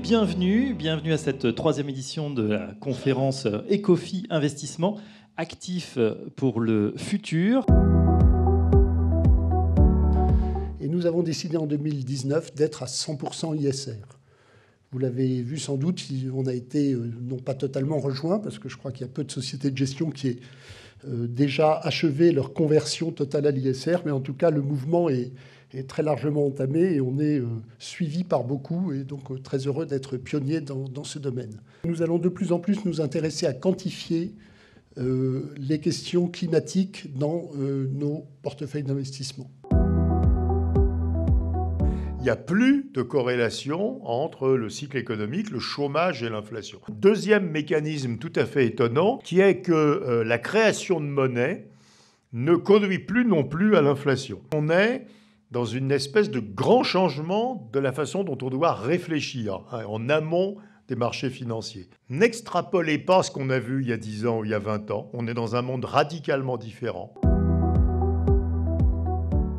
Bienvenue à cette troisième édition de la conférence Ecofi Investissement, actif pour le futur. Et nous avons décidé en 2019 d'être à 100% ISR. Vous l'avez vu sans doute, on a été non pas totalement rejoint, parce que je crois qu'il y a peu de sociétés de gestion qui aient déjà achevé leur conversion totale à l'ISR, mais en tout cas le mouvement est très largement entamé et on est suivi par beaucoup et donc très heureux d'être pionnier dans ce domaine. Nous allons de plus en plus nous intéresser à quantifier les questions climatiques dans nos portefeuilles d'investissement. Il n'y a plus de corrélation entre le cycle économique, le chômage et l'inflation. Deuxième mécanisme tout à fait étonnant, qui est que la création de monnaie ne conduit plus non plus à l'inflation. On est dans une espèce de grand changement de la façon dont on doit réfléchir en amont des marchés financiers. N'extrapolez pas ce qu'on a vu il y a 10 ans ou il y a 20 ans. On est dans un monde radicalement différent.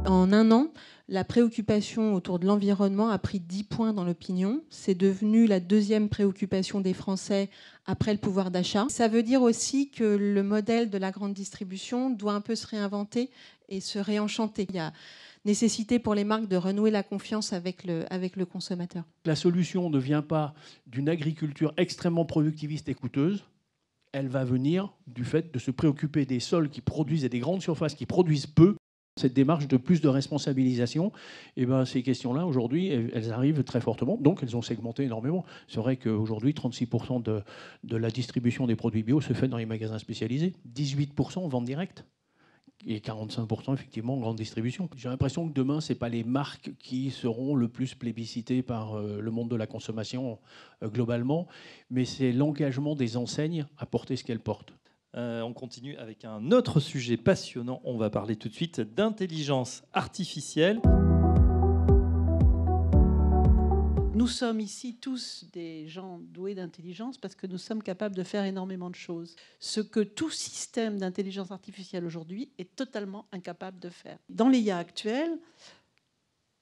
En un an, la préoccupation autour de l'environnement a pris 10 points dans l'opinion. C'est devenu la deuxième préoccupation des Français après le pouvoir d'achat. Ça veut dire aussi que le modèle de la grande distribution doit un peu se réinventer et se réenchanter. Il y a nécessité pour les marques de renouer la confiance avec le consommateur. La solution ne vient pas d'une agriculture extrêmement productiviste et coûteuse. Elle va venir du fait de se préoccuper des sols qui produisent et des grandes surfaces qui produisent peu. Cette démarche de plus de responsabilisation, ces questions-là, aujourd'hui, elles arrivent très fortement. Donc, elles ont segmenté énormément. C'est vrai qu'aujourd'hui, 36% de la distribution des produits bio se fait dans les magasins spécialisés, 18% en vente directe et 45% effectivement en grande distribution. J'ai l'impression que demain, ce n'est pas les marques qui seront le plus plébiscitées par le monde de la consommation globalement, mais c'est l'engagement des enseignes à porter ce qu'elles portent. On continue avec un autre sujet passionnant. On va parler tout de suite d'intelligence artificielle. Nous sommes ici tous des gens doués d'intelligence parce que nous sommes capables de faire énormément de choses. Ce que tout système d'intelligence artificielle aujourd'hui est totalement incapable de faire. Dans l'IA actuelle,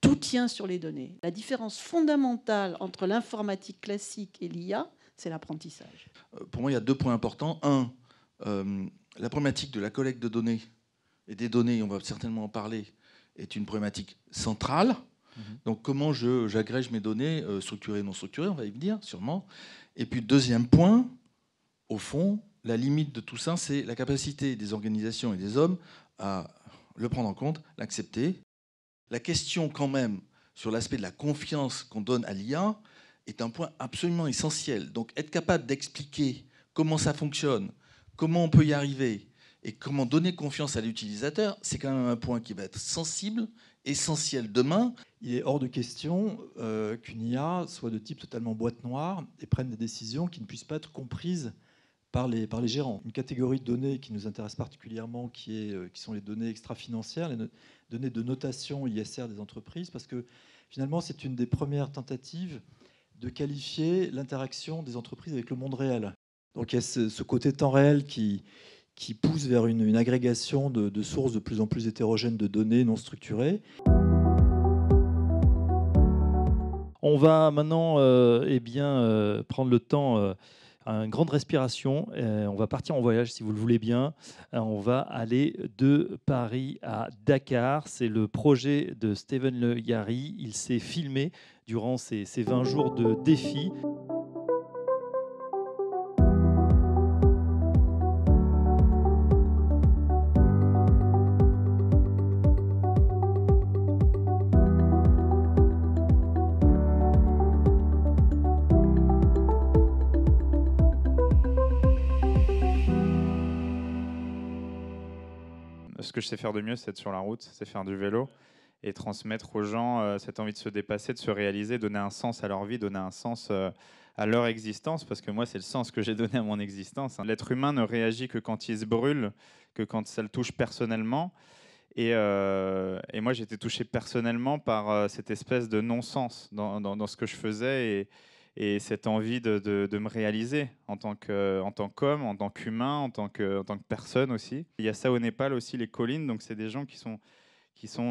tout tient sur les données. La différence fondamentale entre l'informatique classique et l'IA, c'est l'apprentissage. Pour moi, il y a 2 points importants. Un, la problématique de la collecte de données et des données, on va certainement en parler, est une problématique centrale. Donc comment j'agrège mes données, structurées et non structurées, on va y venir sûrement. Et puis deuxième point, au fond, la limite de tout ça, c'est la capacité des organisations et des hommes à le prendre en compte, l'accepter. La question quand même sur l'aspect de la confiance qu'on donne à l'IA est un point absolument essentiel. Donc être capable d'expliquer comment ça fonctionne, comment on peut y arriver et comment donner confiance à l'utilisateur, c'est quand même un point qui va être sensible, essentiel demain. Il est hors de question qu'une IA soit de type totalement boîte noire et prenne des décisions qui ne puissent pas être comprises par les gérants. Une catégorie de données qui nous intéresse particulièrement, qui sont les données extra-financières, les données de notation ISR des entreprises, parce que finalement, c'est une des premières tentatives de qualifier l'interaction des entreprises avec le monde réel. Donc il y a ce côté temps réel qui pousse vers une agrégation de sources de plus en plus hétérogènes de données non structurées. On va maintenant prendre le temps, une grande respiration. On va partir en voyage, si vous le voulez bien. On va aller de Paris à Dakar. C'est le projet de Steven Le Yarry. Il s'est filmé durant ces 20 jours de défi. Ce que je sais faire de mieux, c'est être sur la route, c'est faire du vélo et transmettre aux gens cette envie de se dépasser, de se réaliser, donner un sens à leur vie, donner un sens à leur existence, parce que moi, c'est le sens que j'ai donné à mon existence. L'être humain ne réagit que quand il se brûle, que quand ça le touche personnellement. Et moi, j'ai été touché personnellement par cette espèce de non-sens dans ce que je faisais et cette envie de me réaliser en tant qu'homme, en tant qu'humain, en tant que personne aussi. Il y a ça au Népal aussi, les collines, donc c'est des gens qui sont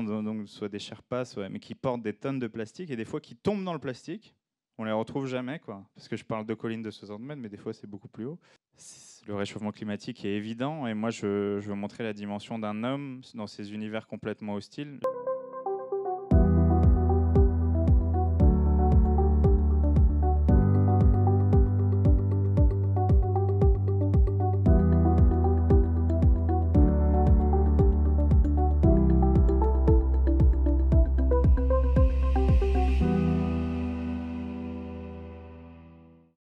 donc soit des Sherpas, mais qui portent des tonnes de plastique et des fois qui tombent dans le plastique. on les retrouve jamais, quoi. Parce que je parle de collines de 60 mètres, mais des fois c'est beaucoup plus haut. Le réchauffement climatique est évident, et moi je veux montrer la dimension d'un homme dans ces univers complètement hostiles.